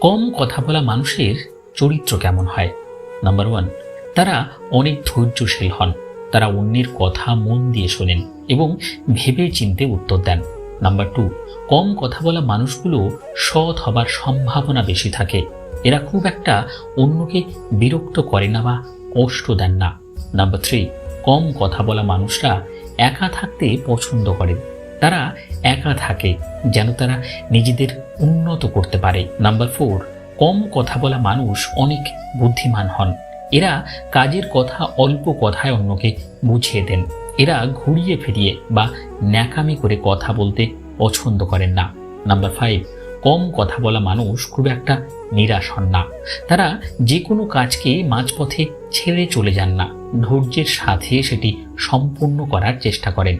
কম কথা বলা মানুষের চরিত্র কেমন হয়? নাম্বার ওয়ান, তারা অনেক ধৈর্যশীল হন। তারা অন্যের কথা মন দিয়ে শোনেন এবং ভেবে চিন্তে উত্তর দেন। নাম্বার টু, কম কথা বলা মানুষগুলো সৎ হবার সম্ভাবনা বেশি থাকে। এরা খুব একটা অন্যকে বিরক্ত করে না বা কষ্ট দেন না। নাম্বার থ্রি, কম কথা বলা মানুষরা একা থাকতে পছন্দ করেন। তারা একা থাকে যেন তারা নিজেদের উন্নত করতে পারে। নাম্বার ফোর, কম কথা বলা মানুষ অনেক বুদ্ধিমান হন। এরা কাজের কথা অল্প কথায় অন্যকে বুঝিয়ে দেন। এরা ঘুরিয়ে ফিরিয়ে বা ন্যাকামি করে কথা বলতে পছন্দ করেন না। নাম্বার ফাইভ, কম কথা বলা মানুষ খুব একটা নিরাশ হন না। তারা যে কোনো কাজকে মাঝপথে ছেড়ে চলে যান না, ধৈর্যের সাথে সেটি সম্পূর্ণ করার চেষ্টা করেন।